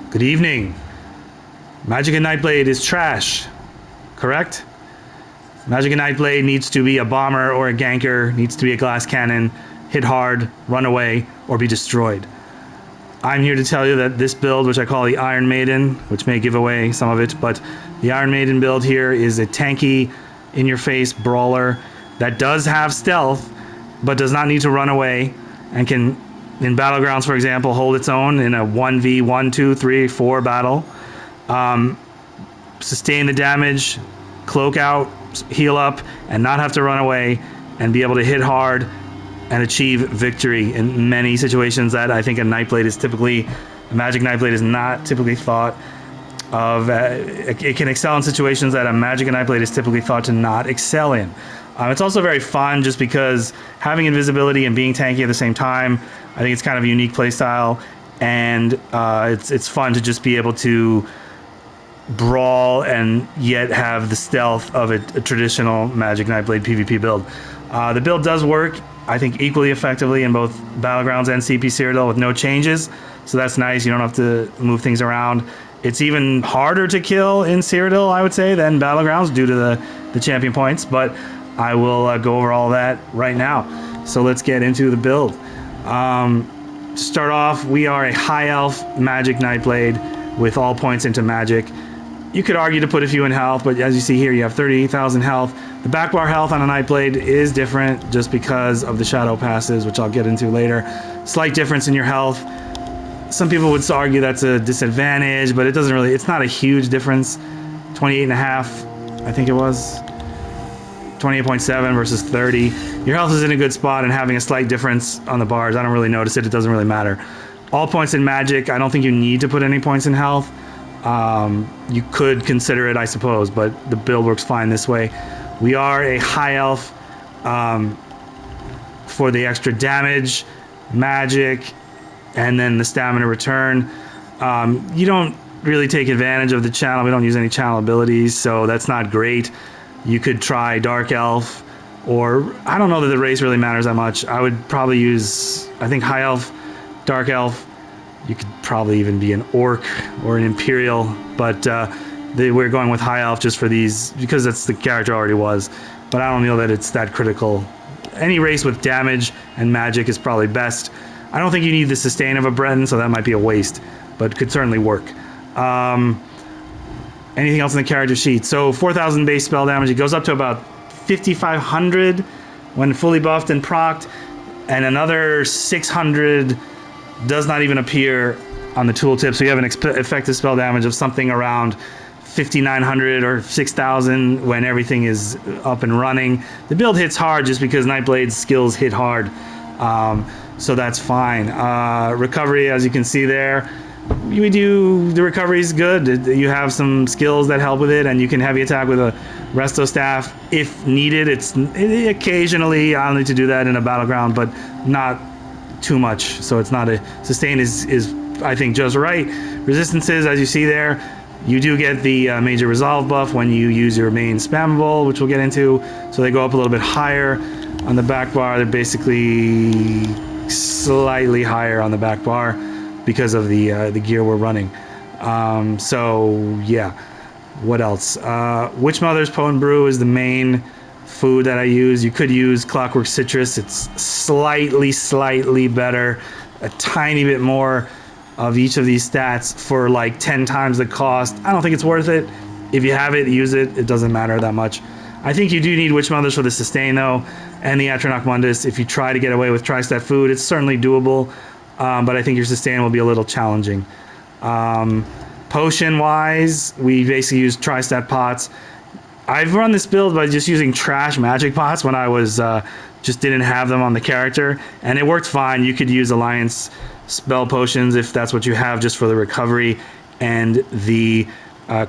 Good evening. Magicka Nightblade is trash, correct? Magicka Nightblade needs to be a bomber or a ganker, needs to be a glass cannon, hit hard, run away, or be destroyed. I'm here to tell you that this build, which I call the Iron Maiden, which may give away some of it, but the Iron Maiden build here is a tanky, in-your-face brawler that does have stealth, but does not need to run away, and can, in Battlegrounds, for example, hold its own in a 1v1, 2, 3, 4 battle. Sustain the damage, cloak out, heal up, and not have to run away, and be able to hit hard and achieve victory in many situations that I think a Nightblade is typically, a Magic Nightblade is not typically thought of. It can excel in situations that a Magicka Nightblade is typically thought to not excel in. It's also very fun just because having invisibility and being tanky at the same time, I think it's kind of a unique playstyle, and it's fun to just be able to brawl and yet have the stealth of a traditional Magic Nightblade PvP build. The build does work, I think, equally effectively in both Battlegrounds and CP Cyrodiil with no changes, so that's nice. You don't have to move things around. It's even harder to kill in Cyrodiil, I would say, than Battlegrounds due to the champion points, but I will go over all that right now. So let's get into the build. To start off, we are a High Elf Magic Nightblade with all points into magic. You could argue to put a few in health, but as you see here, you have 38,000 health. The back bar health on a Nightblade is different just because of the shadow passes, which I'll get into later. Slight difference in your health. Some people would argue that's a disadvantage, but it doesn't really, it's not a huge difference. 28.5, I think it was. 28.7 versus 30. Your health is in a good spot, and having a slight difference on the bars, I don't really notice it. It doesn't really matter. All points in magic, I don't think you need to put any points in health. You could consider it, I suppose, but the build works fine this way. We are a High Elf for the extra damage, magic, and then the stamina return. You don't really take advantage of the channel. We don't use any channel abilities, so that's not great. You could try Dark Elf, or I don't know that the race really matters that much. I would probably use, I think, High Elf, Dark Elf. You could probably even be an Orc or an Imperial, but we're going with High Elf just for these, because that's the character already was. But I don't know that it's that critical. Any race with damage and magic is probably best. I don't think you need the sustain of a Breton, so that might be a waste, but could certainly work. Anything else in the character sheet? So 4,000 base spell damage. It goes up to about 5,500 when fully buffed and procced, and another 600 does not even appear on the tooltip. So you have an effective spell damage of something around 5,900 or 6,000 when everything is up and running. The build hits hard just because Nightblade's skills hit hard, so that's fine. Recovery, as you can see there, the recovery is good. You have some skills that help with it, and you can heavy attack with a resto staff if needed. Occasionally I'll need to do that in a battleground, but not too much. So it's not a sustain is I think just right. Resistances, as you see there, you do get the major resolve buff when you use your main spammable, which we'll get into. So they go up a little bit higher on the back bar. They're basically slightly higher on the back bar because of the gear we're running. So yeah, what else? Witch Mother's Potent Brew is the main food that I use. You could use Clockwork Citrus. It's slightly better, a tiny bit more of each of these stats for like 10 times the cost. I don't think it's worth it. If you have it, use it. It doesn't matter that much. I think you do need Witch Mothers for the sustain though, and the Atronach Mundus. If you try to get away with Tri-Stat food, it's certainly doable. But I think your sustain will be a little challenging. Potion-wise, we basically use Tri-Stat pots. I've run this build by just using trash magic pots when I was just didn't have them on the character, and it worked fine. You could use Alliance spell potions if that's what you have, just for the recovery and the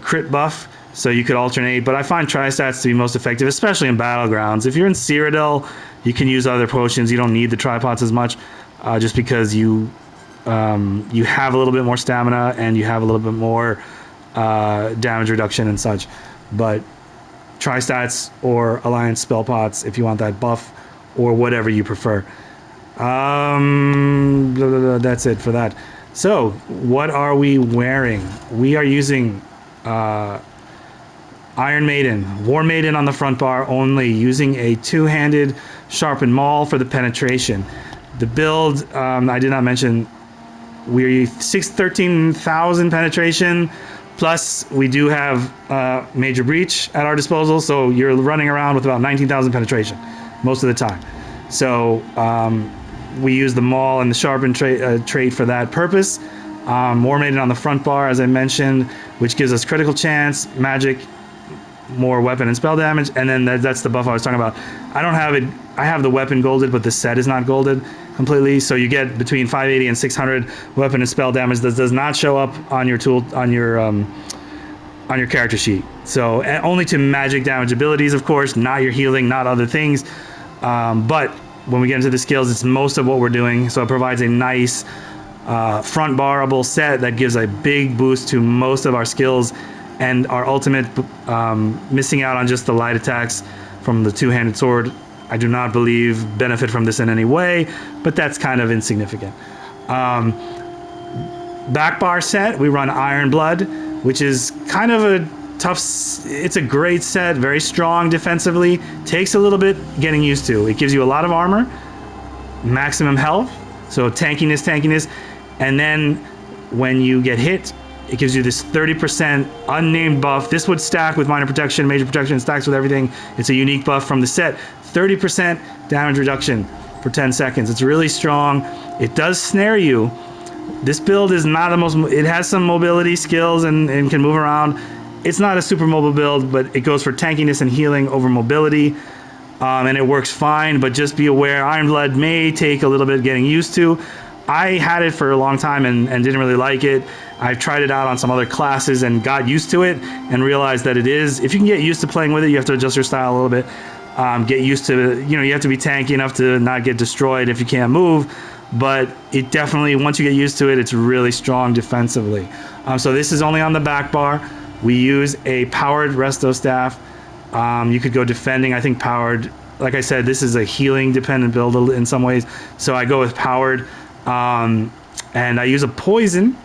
crit buff. So you could alternate, but I find Tri-Stats to be most effective, especially in Battlegrounds. If you're in Cyrodiil, you can use other potions. You don't need the Tri-Pots as much. Just because you have a little bit more stamina and you have a little bit more damage reduction and such. But Tri-Stats or Alliance spell pots if you want that buff, or whatever you prefer. That's it for that. So, what are we wearing? We are using Iron Maiden, War Maiden on the front bar only, using a two-handed sharpened maul for the penetration. The build, I did not mention, we're 13,000 penetration, plus we do have Major Breach at our disposal, so you're running around with about 19,000 penetration most of the time. So we use the maul and the sharpened trait for that purpose. War Maiden on the front bar, as I mentioned, which gives us critical chance, magic, more weapon and spell damage, and then that's the buff I was talking about. I don't have it. I have the weapon golded, but the set is not golded completely. So you get between 580 and 600 weapon and spell damage. That does not show up on your character sheet. So only to magic damage abilities, of course, not your healing, not other things. But when we get into the skills, it's most of what we're doing. So it provides a nice front barable set that gives a big boost to most of our skills. And our ultimate, missing out on just the light attacks from the two-handed sword, I do not believe benefit from this in any way, but that's kind of insignificant. Back bar set, we run Iron Blood, which is kind of a tough, it's a great set, very strong defensively, takes a little bit getting used to. It gives you a lot of armor, maximum health, so tankiness, and then when you get hit, it gives you this 30% unnamed buff. This would stack with minor protection, major protection, stacks with everything. It's a unique buff from the set. 30% damage reduction for 10 seconds. It's really strong. It does snare you. This build is not the most, it has some mobility skills and can move around. It's not a super mobile build, but it goes for tankiness and healing over mobility. And it works fine, but just be aware, Iron Blood may take a little bit getting used to. I had it for a long time and didn't really like it. I've tried it out on some other classes and got used to it and realized that it is, if you can get used to playing with it, you have to adjust your style a little bit. Get used to, you have to be tanky enough to not get destroyed if you can't move. But it definitely, once you get used to it, it's really strong defensively. So this is only on the back bar. We use a powered resto staff. You could go defending, I think powered, like I said, this is a healing dependent build in some ways. So I go with powered. And I use a poison,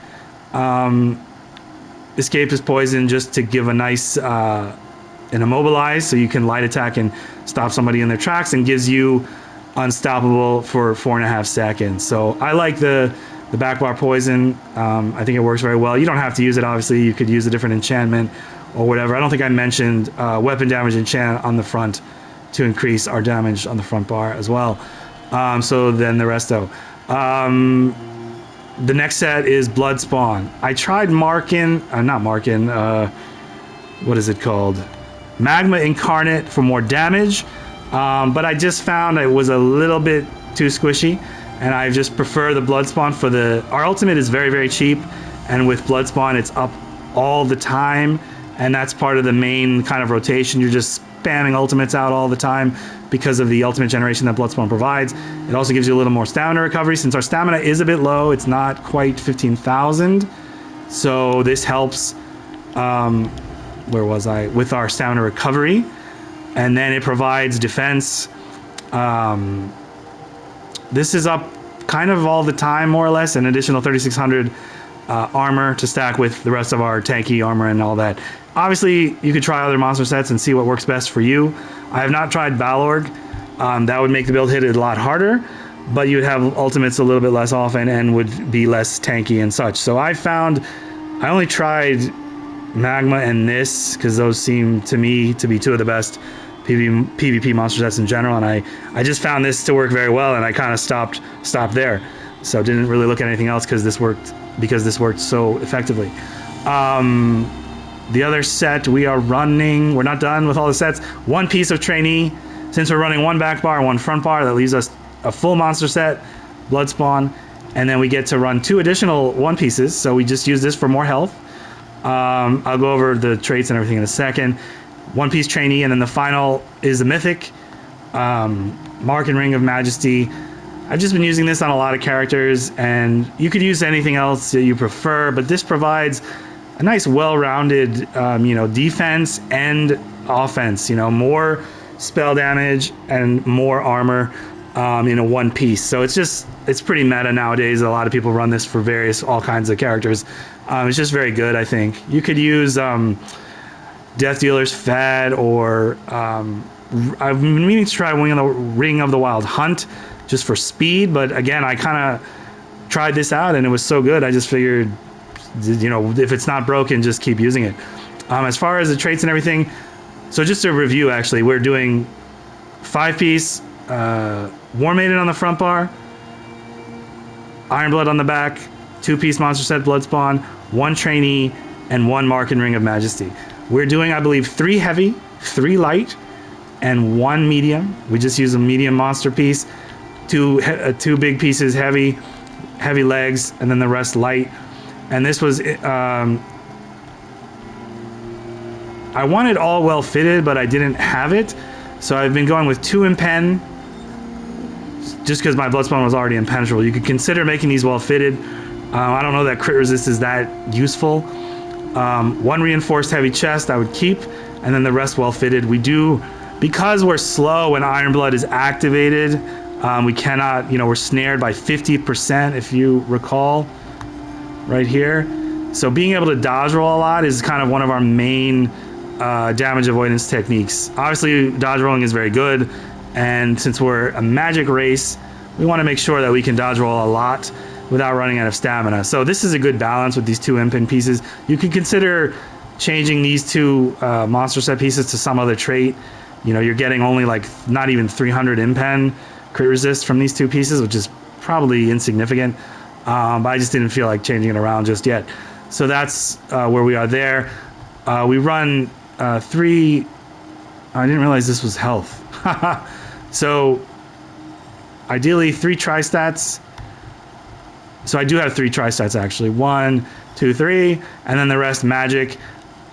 escapist poison, just to give a nice an immobilize, so you can light attack and stop somebody in their tracks, and gives you unstoppable for 4.5 seconds. So I like the back bar poison. I think it works very well. You don't have to use it, obviously. You could use a different enchantment or whatever. I don't think I mentioned weapon damage enchant on the front to increase our damage on the front bar as well. So then the resto. The next set is Blood Spawn. I tried what is it called? Magma Incarnate for more damage, but I just found it was a little bit too squishy, and I just prefer the Blood Spawn for our ultimate is very, very cheap, and with Blood Spawn it's up all the time, and that's part of the main kind of rotation. You're just spamming ultimates out all the time because of the ultimate generation that Bloodspawn provides. It also gives you a little more stamina recovery. Since our stamina is a bit low, it's not quite 15,000. So this helps, where was I? With our stamina recovery. And then it provides defense. This is up kind of all the time, more or less, an additional 3,600 armor to stack with the rest of our tanky armor and all that. Obviously, you could try other monster sets and see what works best for you. I have not tried Balorg. That would make the build hit a lot harder, but you would have ultimates a little bit less often and would be less tanky and such. So I only tried Magma and this because those seem to me to be two of the best PvP monster sets in general, and I just found this to work very well, and I kind of stopped there. So didn't really look at anything else because this worked so effectively. The other set we're not done with all the sets. One piece of trainee, since we're running one back bar, one front bar, that leaves us a full monster set, Bloodspawn, and then we get to run 2 additional one pieces, so we just use this for more health. I'll go over the traits and everything in a second. One piece trainee, and then the final is the mythic, Mark and Ring of Majesty. I've just been using this on a lot of characters, and you could use anything else that you prefer, but this provides a nice well-rounded defense and offense, more spell damage and more armor. in a one piece. So it's pretty meta nowadays. A lot of people run this for all kinds of characters. It's just very good, I think. You could use Death Dealer's Fed, or I've been meaning to try Ring of the Wild Hunt just for speed, but again, I kind of tried this out and it was so good, I just figured, you know, if it's not broken, just keep using it. As far as the traits and everything, so just to review, actually, we're doing 5-piece War Maiden on the front bar, Ironblood on the back, 2-piece monster set Bloodspawn, 1 trainee, and 1 Mark and Ring of Majesty. We're doing, I believe, 3 heavy, 3 light, and 1 medium. We just use a medium monster piece, 2 big pieces heavy legs, and then the rest light. And this was I wanted all well fitted, but I didn't have it, so I've been going with 2 impen, just because my Bloodspawn was already impenetrable. You could consider making these well fitted. I don't know that crit resist is that useful. 1 reinforced heavy chest I would keep, and then the rest well fitted. We do, because we're slow when Ironblood is activated, we cannot, you know, we're snared by 50%, if you recall, right here. So being able to dodge roll a lot is kind of one of our main damage avoidance techniques. Obviously, dodge rolling is very good, and since we're a magic race, we want to make sure that we can dodge roll a lot without running out of stamina. So this is a good balance with these 2 impen pieces. You could consider changing these 2 monster set pieces to some other trait. You know, you're getting only like not even 300 impen crit resist from these 2 pieces, which is probably insignificant. But I just didn't feel like changing it around just yet. So that's where we are there. We run 3... I didn't realize this was health. So ideally 3 tri-stats. So I do have 3 tri-stats actually. 1, 2, 3, and then the rest magic.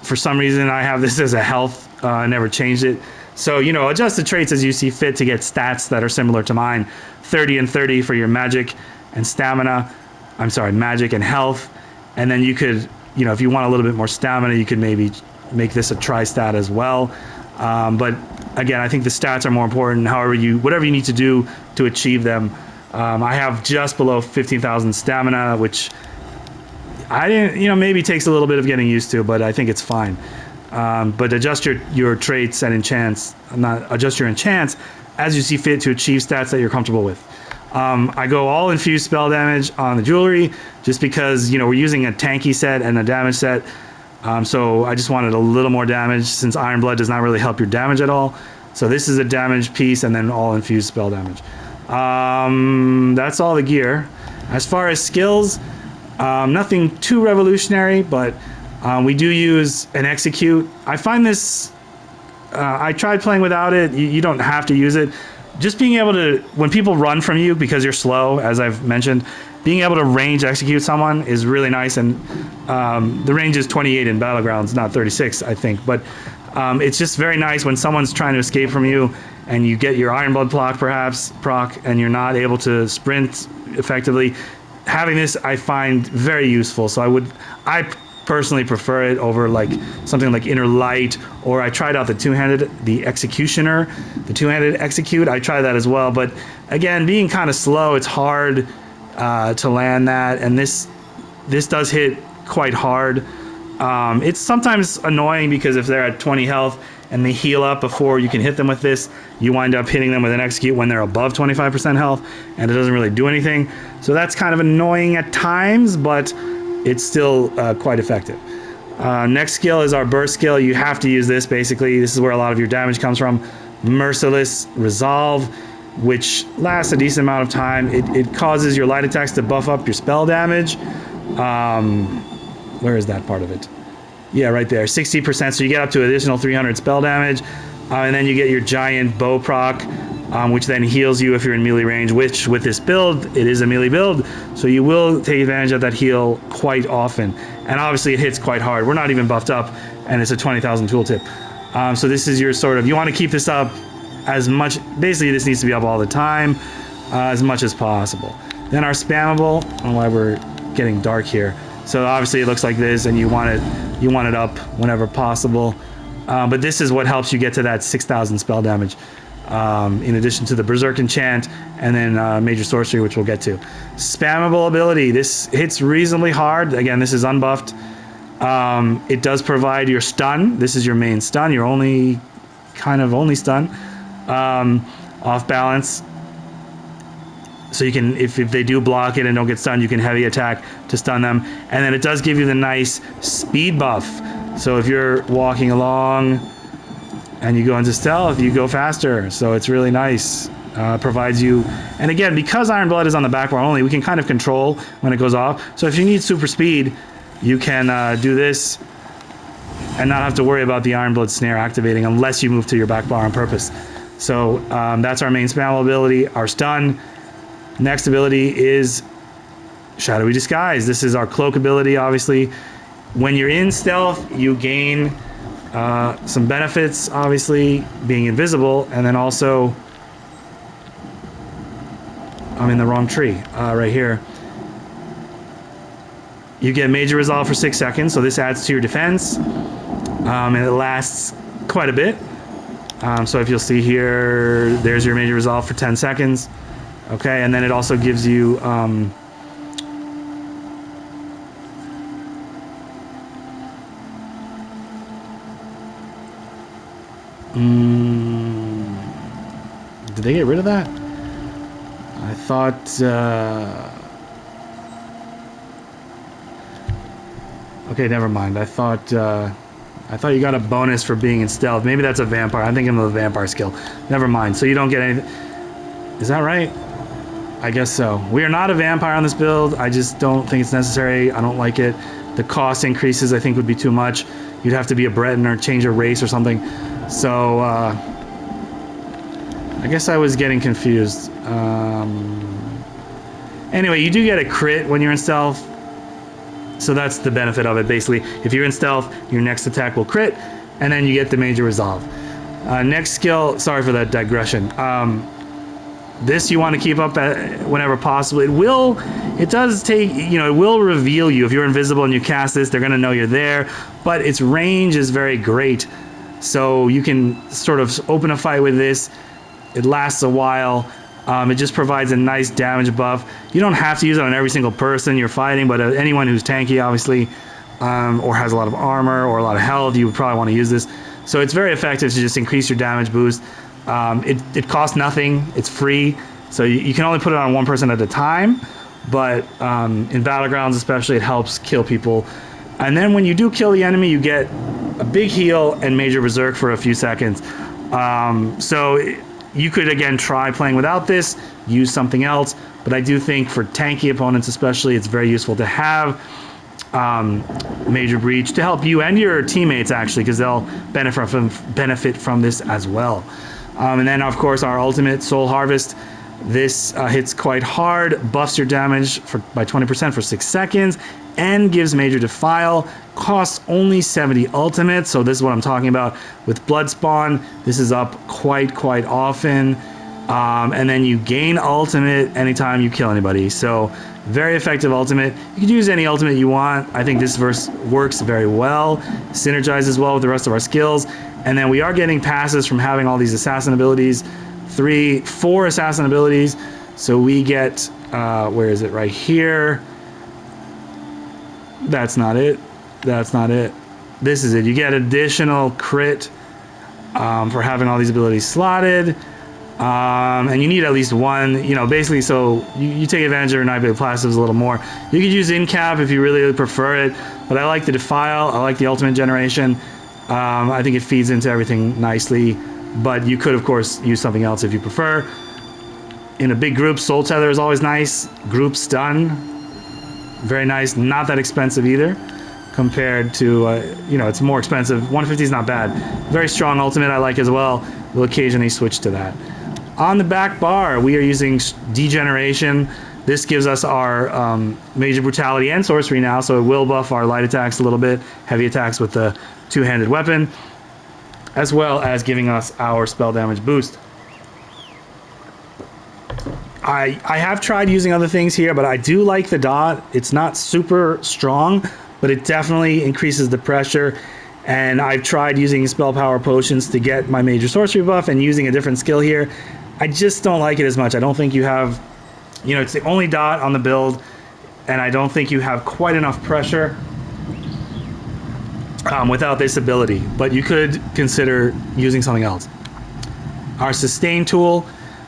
For some reason I have this as a health. I never changed it. So, you know, adjust the traits as you see fit to get stats that are similar to mine. 30 and 30 for your magic and stamina. I'm sorry, magic and health. And then you could, you know, if you want a little bit more stamina, you could maybe make this a tri-stat as well. But again, I think the stats are more important. However, whatever you need to do to achieve them. I have just below 15,000 stamina, which I didn't, you know, maybe takes a little bit of getting used to, but I think it's fine. But adjust your traits and enchants, adjust your enchants as you see fit to achieve stats that you're comfortable with. I go all infused spell damage on the jewelry just because, you know, we're using a tanky set and a damage set. So I just wanted a little more damage since Ironblood does not really help your damage at all. So this is a damage piece and then all infused spell damage. That's all the gear. As far as skills, nothing too revolutionary, but we do use an execute. I find this, I tried playing without it. You don't have to use it. Just being able to, when people run from you because you're slow, as I've mentioned, being able to range execute someone is really nice. And the range is 28 in Battlegrounds, not 36, I think. But it's just very nice when someone's trying to escape from you and you get your Ironblood proc, and you're not able to sprint effectively. Having this, I find very useful. So I personally prefer it over like something like Inner Light, or I tried out the Executioner, the two-handed execute. I tried that as well, but again, being kind of slow, it's hard to land that, and this does hit quite hard. It's sometimes annoying because if they're at 20 health and they heal up before you can hit them with this, you wind up hitting them with an execute when they're above 25% health, and it doesn't really do anything. So that's kind of annoying at times, but it's still quite effective. Next skill is our burst skill. You have to use this basically. This is where a lot of your damage comes from. Merciless Resolve, which lasts a decent amount of time. It causes your light attacks to buff up your spell damage. Where is that part of it? Yeah, right there, 60%. So you get up to additional 300 spell damage. And then you get your giant bow proc, which then heals you if you're in melee range, which with this build, it is a melee build, so you will take advantage of that heal quite often. And obviously it hits quite hard. We're not even buffed up, and it's a 20,000 tooltip. So this is your sort of, you want to keep this up as much, basically this needs to be up all the time, as much as possible. Then our spammable, I don't know why we're getting dark here. So obviously it looks like this, and you want it up whenever possible. But this is what helps you get to that 6,000 spell damage. in addition to the Berserk enchant, and then Major Sorcery, which we'll get to. Spammable ability. This hits reasonably hard. Again, this is unbuffed. It does provide your stun. This is your main stun. Your only stun. Off balance. So you can, if they do block it and don't get stunned, you can heavy attack to stun them. And then it does give you the nice speed buff. So if you're walking along and you go into stealth, you go faster. So it's really nice. Provides you, and again, because Iron Blood is on the back bar only, we can kind of control when it goes off. So if you need super speed, you can do this and not have to worry about the Iron Blood snare activating unless you move to your back bar on purpose. So that's our main spam ability, our stun. Next ability is Shadowy Disguise. This is our cloak ability, obviously. When you're in stealth, you gain some benefits, obviously, being invisible, and then also, I'm in the wrong tree, right here. You get Major Resolve for 6 seconds, so this adds to your defense, and it lasts quite a bit. So if you'll see here, there's your Major Resolve for 10 seconds. Okay, and then it also gives you did they get rid of that? I thought okay, never mind. I thought you got a bonus for being in stealth. Maybe that's a vampire. I'm thinking of the vampire skill. Never mind. So you don't get anything. Is that right? I guess so. We are not a vampire on this build. I just don't think it's necessary. I don't like it. The cost increases, I think, would be too much. You'd have to be a Breton or change your race or something. So, I guess I was getting confused. Anyway, you do get a crit when you're in stealth. So that's the benefit of it, basically. If you're in stealth, your next attack will crit, and then you get the Major Resolve. Next skill, sorry for that digression. This you want to keep up whenever possible. It does take, it will reveal you. If you're invisible and you cast this, they're going to know you're there. But its range is very great. So you can sort of open a fight with this. It lasts a while. It just provides a nice damage buff. You don't have to use it on every single person you're fighting, but anyone who's tanky, obviously, or has a lot of armor or a lot of health, you would probably want to use this. So it's very effective to just increase your damage boost. It costs nothing. It's free, so you can only put it on one person at a time, but in Battlegrounds especially, it helps kill people. And then when you do kill the enemy, you get a big heal and Major Berserk for a few seconds. So you could, again, try playing without this, use something else, but I do think for tanky opponents especially, it's very useful to have Major Breach to help you and your teammates, actually, because they'll benefit from this as well. And then, of course, our ultimate, Soul Harvest. This hits quite hard, buffs your damage by 20% for 6 seconds, and gives Major Defile. Costs only 70 ultimate, so this is what I'm talking about. With Bloodspawn, this is up quite often. And then you gain ultimate anytime you kill anybody. So, very effective ultimate. You can use any ultimate you want. I think this verse works very well. Synergizes well with the rest of our skills. And then we are getting passes from having all these assassin abilities. 4 assassin abilities. So we get, where is it? Right here. That's not it. That's not it. This is it. You get additional crit for having all these abilities slotted. And you need at least one, basically, so you take advantage of your Nightblade passives a little more. You could use in-cap if you really prefer it, but I like the Defile, I like the ultimate generation. I think it feeds into everything nicely, but you could, of course, use something else if you prefer. In a big group, Soul Tether is always nice. Group Stun, very nice, not that expensive either, compared to, it's more expensive. 150 is not bad. Very strong ultimate I like as well. We'll occasionally switch to that. On the back bar, we are using Degeneration. This gives us our Major Brutality and Sorcery now, so it will buff our light attacks a little bit, heavy attacks with the two-handed weapon, as well as giving us our spell damage boost. I have tried using other things here, but I do like the dot. It's not super strong, but it definitely increases the pressure. And I've tried using spell power potions to get my major sorcery buff and using a different skill here. I just don't like it as much. I don't think you have, you know, it's the only dot on the build, and I don't think you have quite enough pressure without this ability. But you could consider using something else. Our sustain tool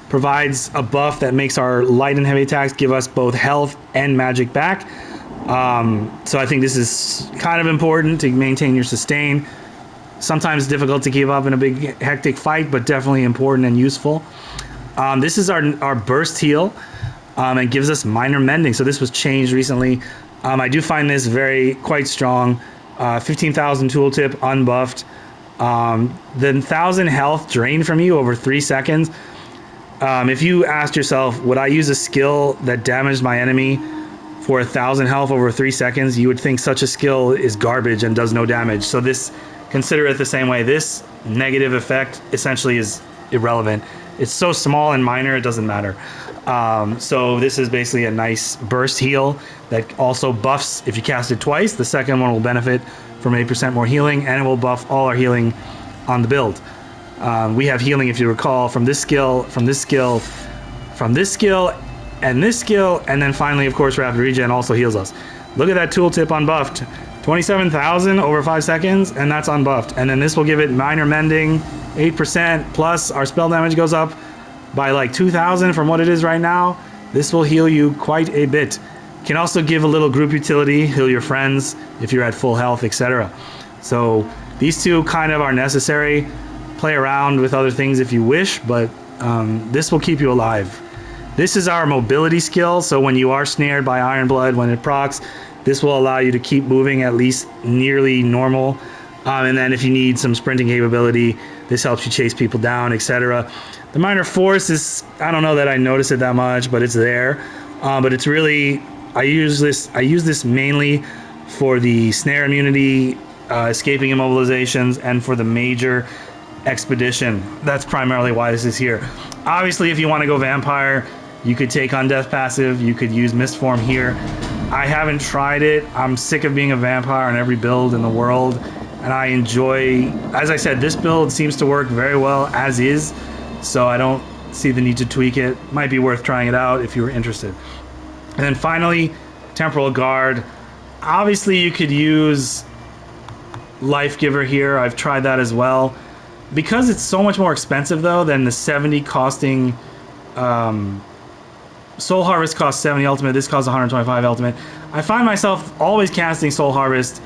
provides a buff that makes our light and heavy attacks give us both health and magic back. So I think this is kind of important to maintain your sustain. Sometimes difficult to keep up in a big hectic fight, but definitely important and useful. This is our burst heal, and gives us minor mending. So this was changed recently. I do find this quite strong. 15,000 tooltip unbuffed. The 1,000 health drained from you over 3 seconds. If you asked yourself, would I use a skill that damaged my enemy for 1,000 health over 3 seconds, you would think such a skill is garbage and does no damage. So consider it the same way. This negative effect essentially is irrelevant. It's so small and minor, it doesn't matter. So this is basically a nice burst heal that also buffs if you cast it twice. The second one will benefit from 8% more healing, and it will buff all our healing on the build. We have healing, if you recall, from this skill, from this skill, from this skill, and this skill, and then finally, of course, rapid regen also heals us. Look at that tooltip unbuffed. 27,000 over 5 seconds, and that's unbuffed. And then this will give it minor mending, 8%, plus our spell damage goes up by like 2,000 from what it is right now. This will heal you quite a bit. Can also give a little group utility, heal your friends if you're at full health, etc. So these two kind of are necessary. Play around with other things if you wish, but this will keep you alive. This is our mobility skill, so when you are snared by Iron Blood, when it procs, this will allow you to keep moving at least nearly normal. And then if you need some sprinting capability, this helps you chase people down, etc. The minor force is, I don't know that I notice it that much, but it's there. But it's really, I use this mainly for the snare immunity, escaping immobilizations, and for the major expedition. That's primarily why this is here. Obviously, if you want to go vampire, you could take on death passive, you could use mist form here. I haven't tried it. I'm sick of being a vampire on every build in the world, and I enjoy, as I said, this build seems to work very well as is, so I don't see the need to tweak it. Might be worth trying it out if you were interested. And then finally, Temporal Guard. Obviously, you could use Life Giver here. I've tried that as well. Because it's so much more expensive, though, than the 70 costing... Soul Harvest costs 70 ultimate, this costs 125 ultimate. I find myself always casting Soul Harvest,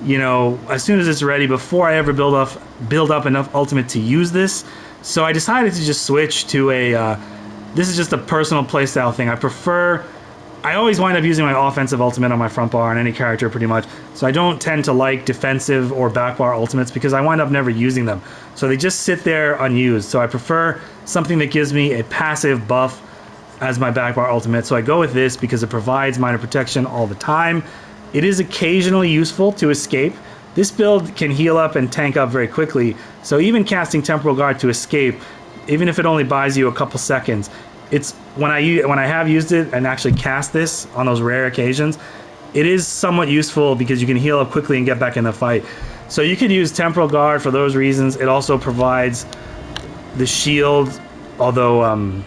you know, as soon as it's ready, before I ever build up enough ultimate to use this. So I decided to just switch to a... this is just a personal playstyle thing. I always wind up using my offensive ultimate on my front bar on any character pretty much, so I don't tend to like defensive or back bar ultimates because I wind up never using them. So they just sit there unused. So I prefer something that gives me a passive buff as my back bar ultimate. So I go with this because it provides minor protection all the time. It is occasionally useful to escape. This build can heal up and tank up very quickly, so even casting Temporal Guard to escape, even if it only buys you a couple seconds, it's when I have used it and actually cast this on those rare occasions, it is somewhat useful because you can heal up quickly and get back in the fight. So you could use Temporal Guard for those reasons. It also provides the shield, although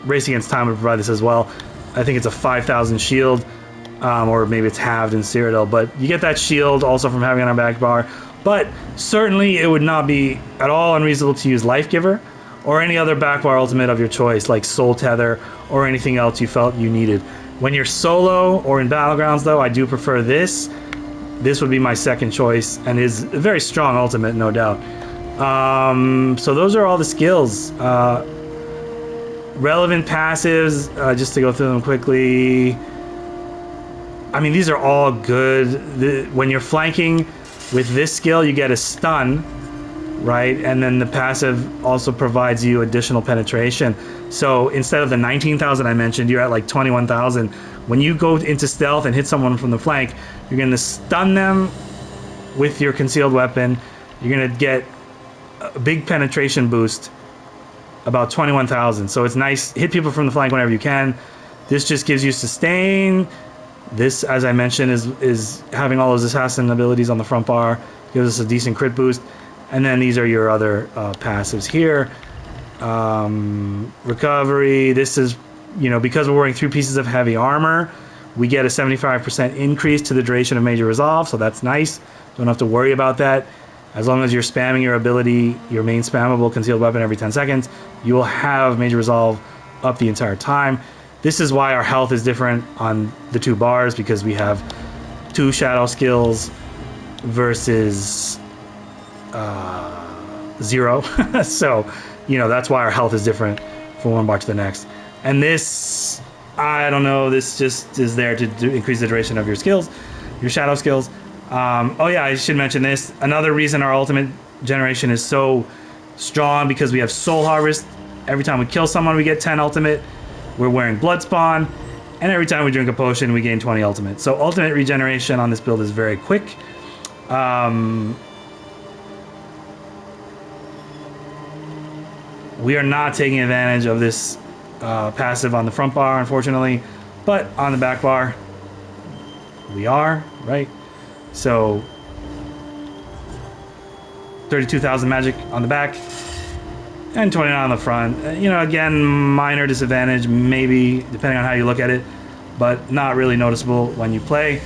Race Against Time would provide this as well. I think it's a 5,000 shield, or maybe it's halved in Cyrodiil, but you get that shield also from having it on back bar. But certainly it would not be at all unreasonable to use Life Giver or any other back bar ultimate of your choice, like Soul Tether or anything else you felt you needed. When you're solo or in Battlegrounds, though, I do prefer this. This would be my second choice, and is a very strong ultimate, no doubt. So those are all the skills. Relevant passives, just to go through them quickly. I mean, these are all good. When you're flanking with this skill, you get a stun, right? And then the passive also provides you additional penetration. So instead of the 19,000 I mentioned, you're at like 21,000. When you go into stealth and hit someone from the flank, you're going to stun them with your concealed weapon. You're going to get a big penetration boost, about 21,000. So it's nice. Hit people from the flank whenever you can. This just gives you sustain, This, as I mentioned, is having all those assassin abilities on the front bar, gives us a decent crit boost. And then these are your other passives here. Recovery, this is, you know, because we're wearing 3 pieces of heavy armor, we get a 75% increase to the duration of Major Resolve, so that's nice. Don't have to worry about that. As long as you're spamming your ability, your main spammable concealed weapon every 10 seconds, you will have Major Resolve up the entire time. This is why our health is different on the 2 bars, because we have 2 shadow skills versus 0. So, you know, that's why our health is different from one bar to the next. And this, I don't know, this just is there to increase the duration of your skills, your shadow skills. Oh yeah, I should mention this. Another reason our ultimate generation is so strong, because we have Soul Harvest. Every time we kill someone, we get 10 ultimate. We're wearing Blood Spawn, and every time we drink a potion, we gain 20 ultimate. So ultimate regeneration on this build is very quick. We are not taking advantage of this passive on the front bar, unfortunately, but on the back bar, we are, right? So 32,000 magic on the back and 29 on the front. You know, again, minor disadvantage, maybe, depending on how you look at it, but not really noticeable when you play.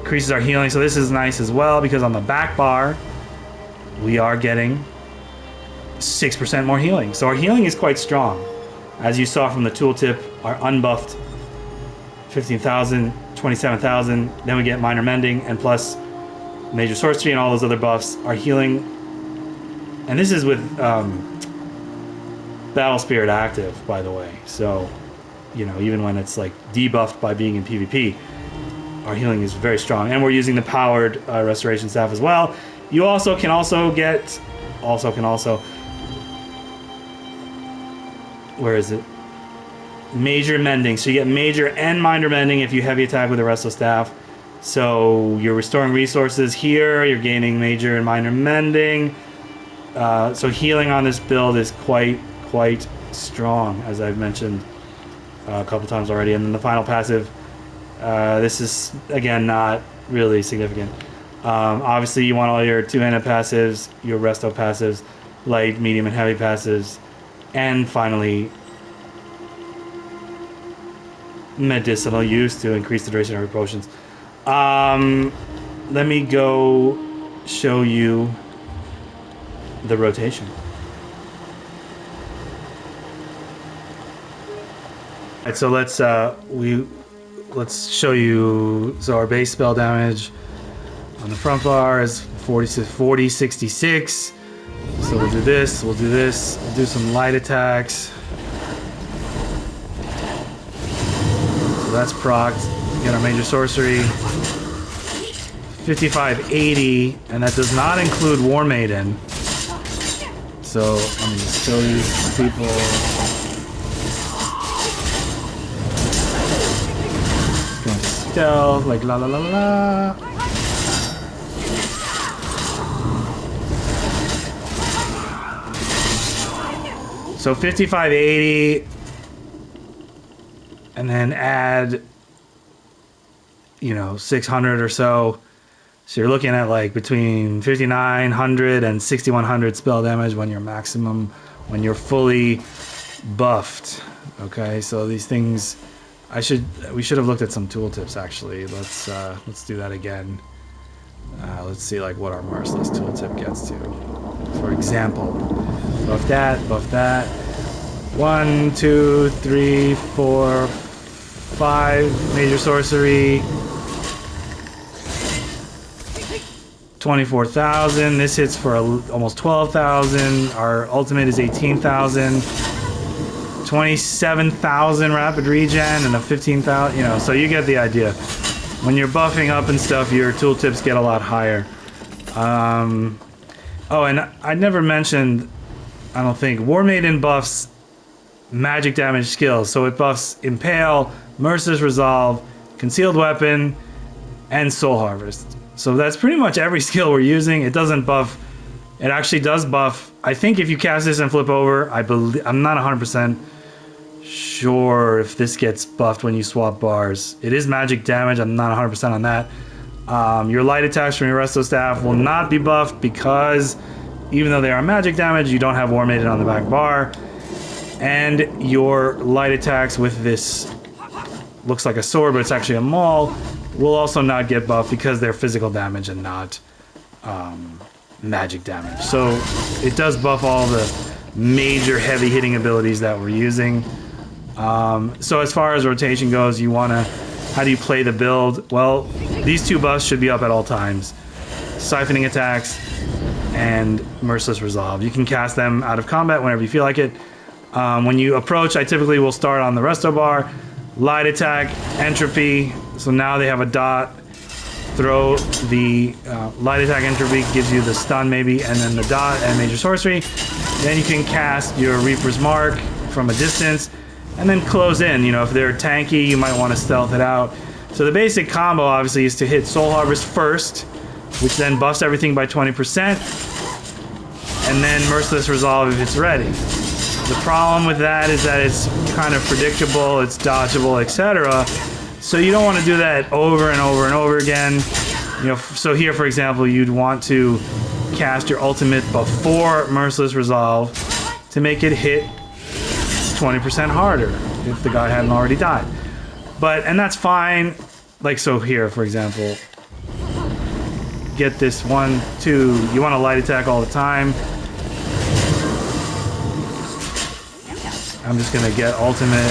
Increases our healing, so this is nice as well, because on the back bar, we are getting 6% more healing. So our healing is quite strong. As you saw from the tooltip, our unbuffed 15,000, 27,000, then we get minor mending, and plus major sorcery and all those other buffs. Our healing, and this is with Battle Spirit active, by the way. So, you know, even when it's like debuffed by being in PvP, our healing is very strong. And we're using the powered restoration staff as well. You also can get, where is it? Major mending. So you get major and minor mending if you heavy attack with the Resto Staff. So you're restoring resources here, you're gaining major and minor mending. So healing on this build is quite strong, as I've mentioned a couple times already. And then the final passive, this is, again, not really significant. Obviously, you want all your 2-handed passives, your Resto passives, light, medium, and heavy passives. And finally, medicinal use to increase the duration of your potions. Let me go show you the rotation. Alright, so let's show you. So our base spell damage on the front bar is 40, 66. So we'll do this, we'll do some light attacks. So that's procced. Get our major sorcery. 5580, and that does not include War Maiden. So let me just show you people. Going to stealth, like la la la la. So 5580, and then add, you know, 600 or so. So you're looking at like between 5,900 and 6,100 spell damage when you're when you're fully buffed. Okay, so these things, we should have looked at some tooltips actually. Let's do that again. Let's see like what our Merciless tooltip gets to. For example, buff that. 1, 2, 3, 4, 5 major sorcery. 24,000. This hits for almost 12,000. Our ultimate is 18,000. 27,000 rapid regen and a 15,000. You know, so you get the idea. When you're buffing up and stuff, your tooltips get a lot higher. Oh, and I never mentioned, I don't think, War Maiden buffs magic damage skills. So it buffs Impale, Merciless Resolve, Concealed Weapon, and Soul Harvest. So that's pretty much every skill we're using. It doesn't buff. It actually does buff. I think if you cast this and flip over, I'm not 100% sure if this gets buffed when you swap bars. It is magic damage. I'm not 100% on that. Your light attacks from your resto staff will not be buffed because even though they are magic damage, you don't have War Maiden on the back bar. And your light attacks with this, looks like a sword, but it's actually a maul, will also not get buffed because they're physical damage and not magic damage. So it does buff all the major heavy hitting abilities that we're using. So as far as rotation goes, you want to, how do you play the build? Well, these two buffs should be up at all times. Siphoning attacks and Merciless Resolve. You can cast them out of combat whenever you feel like it. When you approach, I typically will start on the resto bar, light attack, entropy. So now they have a dot. Throw the light attack, entropy gives you the stun maybe, and then the dot and major sorcery. Then you can cast your Reaper's Mark from a distance, and then close in. You know, if they're tanky, you might want to stealth it out. So the basic combo obviously is to hit Soul Harvest first, which then buffs everything by 20%, and then Merciless Resolve if it's ready. The problem with that is that it's kind of predictable, it's dodgeable, etc. So you don't want to do that over and over and over again. You know, so here, for example, you'd want to cast your ultimate before Merciless Resolve to make it hit 20% harder if the guy hadn't already died. But, and that's fine. Like, so here, for example, get this 1, 2, you want to light attack all the time. I'm just gonna get ultimate.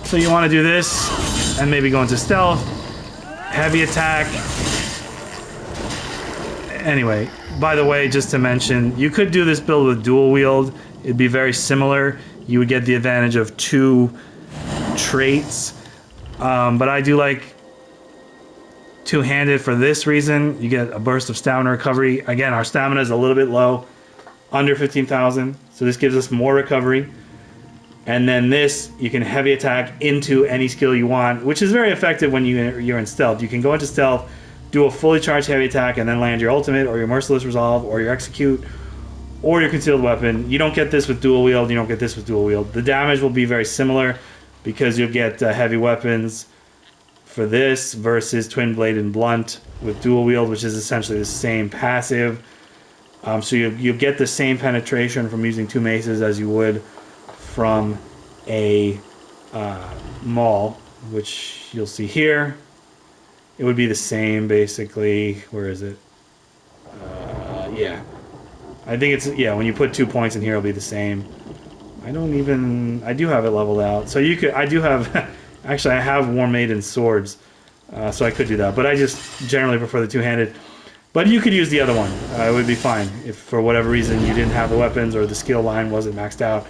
So you want to do this and maybe go into stealth, heavy attack. Anyway, by the way, just to mention, you could do this build with dual wield. It'd be very similar. You would get the advantage of 2 traits, but I do like two-handed for this reason. You get a burst of stamina recovery. Again, our stamina is a little bit low, under 15,000, so this gives us more recovery. And then this, you can heavy attack into any skill you want, which is very effective when you're in stealth. You can go into stealth, do a fully charged heavy attack, and then land your ultimate, or your Merciless Resolve, or your Execute, or your Concealed Weapon. You don't get this with dual wield, you don't get this with dual wield. The damage will be very similar, because you'll get heavy weapons for this, versus Twin Blade and Blunt with dual wield, which is essentially the same passive. So you'll get the same penetration from using 2 maces as you would from a maul, which you'll see here. It would be the same, basically. Where is it? Yeah. I think it's, yeah, when you put 2 points in here, it'll be the same. I do have it leveled out. So you could, I do have, actually I have War Maiden swords, so I could do that. But I just generally prefer the two-handed. But you could use the other one. It would be fine if for whatever reason you didn't have the weapons or the skill line wasn't maxed out.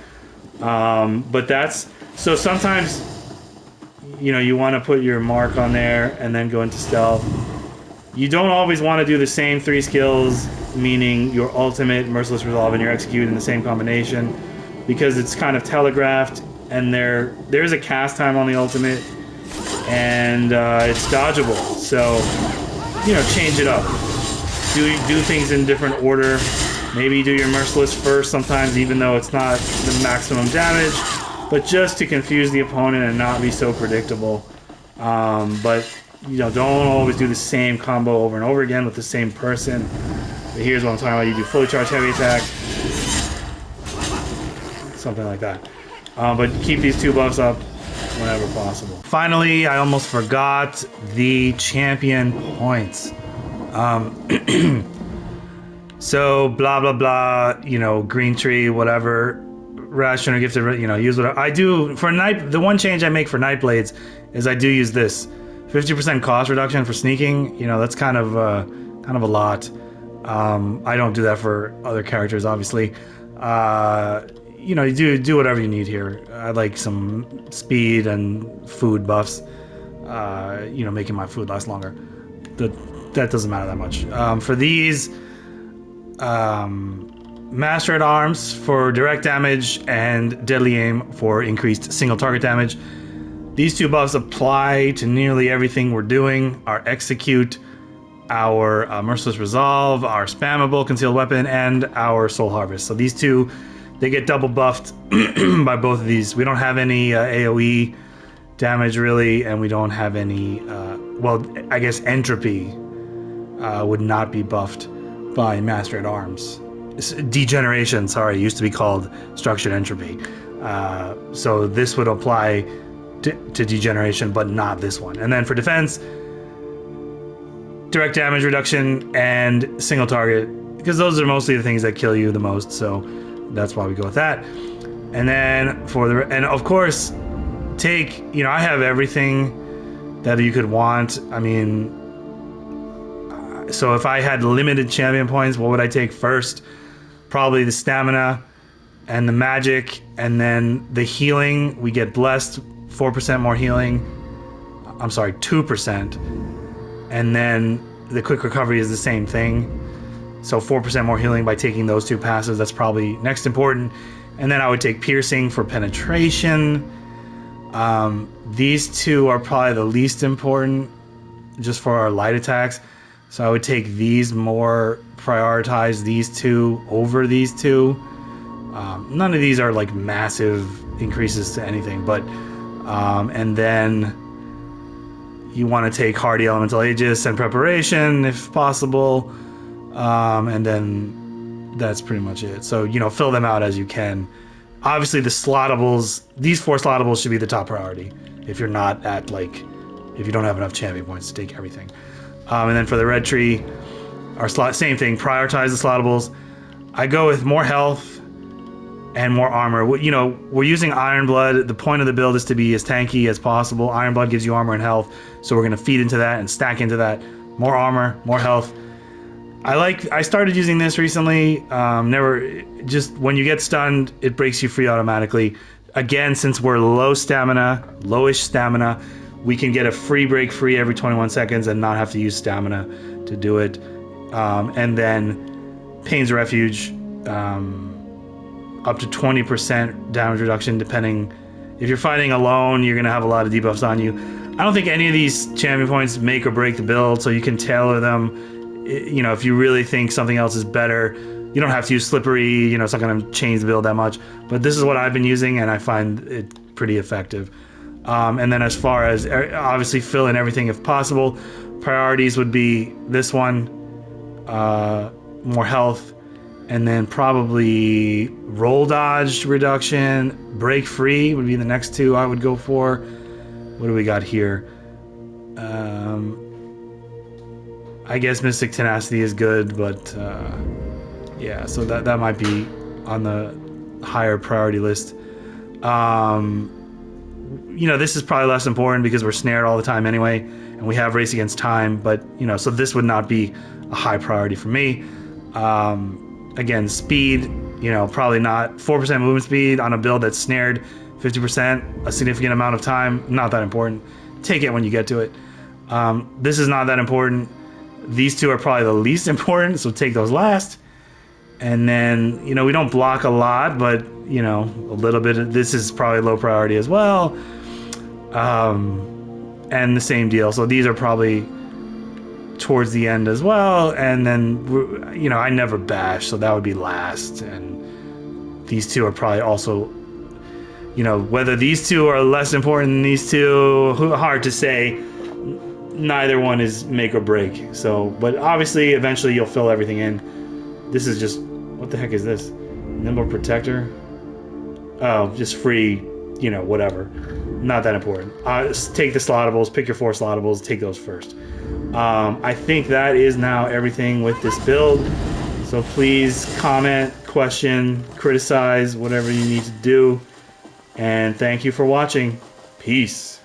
But that's, so sometimes, you know, you want to put your mark on there and then go into stealth. You don't always want to do the same 3 skills, meaning your ultimate, Merciless Resolve, and your Execute in the same combination, because it's kind of telegraphed, and there's a cast time on the ultimate, and it's dodgeable. So, you know, change it up. Do things in different order. Maybe do your Merciless first sometimes, even though it's not the maximum damage, but just to confuse the opponent and not be so predictable. But, you know, don't always do the same combo over and over again with the same person. But here's what I'm talking about. You do fully charged heavy attack. Something like that. But keep these 2 buffs up whenever possible. Finally, I almost forgot the champion points. So blah blah blah, you know, green tree, whatever, ration or gifted, you know, use whatever. I do for night. The one change I make for Nightblades is I do use this 50% cost reduction for sneaking. You know, that's kind of a lot. I don't do that for other characters, obviously. You know, you do whatever you need here. I like some speed and food buffs. You know, making my food last longer. That doesn't matter that much. For these. Master at Arms for direct damage and Deadly Aim for increased single target damage. These 2 buffs apply to nearly everything we're doing. Our Execute, our Merciless Resolve, our Spammable Concealed Weapon, and our Soul Harvest. So these 2 they get double buffed by both of these. We don't have any AoE damage really, and we don't have any, well, I guess entropy would not be buffed by Master at Arms. Degeneration, sorry, used to be called structured entropy. So this would apply to degeneration, but not this one. And then for defense, direct damage reduction and single target, because those are mostly the things that kill you the most. So that's why we go with that. And then and of course, take, you know, I have everything that you could want. I mean, so if I had limited champion points, what would I take first? Probably the stamina and the magic, and then the healing. We get blessed, 4% more healing. I'm sorry, 2%. And then the quick recovery is the same thing. So 4% more healing by taking those two passives. That's probably next important. And then I would take piercing for penetration. These two are probably the least important just for our light attacks. So I would take these more, prioritize these two over these two. None of these are like massive increases to anything, but and then you want to take Hardy Elemental Aegis and Preparation if possible, and then that's pretty much it. So, you know, fill them out as you can. Obviously the slottables, these 4 slottables should be the top priority if you're not at, like, if you don't have enough champion points to take everything. And then for the red tree, our same thing, prioritize the slottables. I go with more health and more armor. You know, we're using Iron Blood. The point of the build is to be as tanky as possible. Iron Blood gives you armor and health, so we're gonna feed into that and stack into that. More armor, more health. I started using this recently. Just when you get stunned, it breaks you free automatically. Again, since we're lowish stamina, we can get a free break free every 21 seconds and not have to use stamina to do it. And then Pain's Refuge, up to 20% damage reduction, depending. If you're fighting alone, you're gonna have a lot of debuffs on you. I don't think any of these champion points make or break the build, so you can tailor them. You know, if you really think something else is better, you don't have to use Slippery, you know, it's not gonna change the build that much. But this is what I've been using, and I find it pretty effective. And then as far as, obviously fill in everything if possible. Priorities would be this one, more health, and then probably roll dodge reduction, break free would be the next two I would go for. What do we got here? I guess Mystic Tenacity is good, but yeah, so that might be on the higher priority list. You know, this is probably less important because we're snared all the time anyway, and we have Race Against Time, but, you know, so this would not be a high priority for me. Again, speed, you know, probably not. 4% movement speed on a build that's snared 50%, a significant amount of time, not that important. Take it when you get to it. This is not that important. These two are probably the least important, so take those last. And then, you know, we don't block a lot, but, you know, a little bit. This is probably low priority as well. And the same deal. So these are probably towards the end as well. And then, you know, I never bash, so that would be last. And these two are probably also, you know, whether these two are less important than these two, hard to say. Neither one is make or break. So, but obviously, eventually you'll fill everything in. This is just, what the heck is this? Nimble Protector? Oh, just free, you know, whatever. Not that important. Take the slottables, pick your 4 slottables, take those first. I think that is now everything with this build. So please comment, question, criticize, whatever you need to do. And thank you for watching. Peace.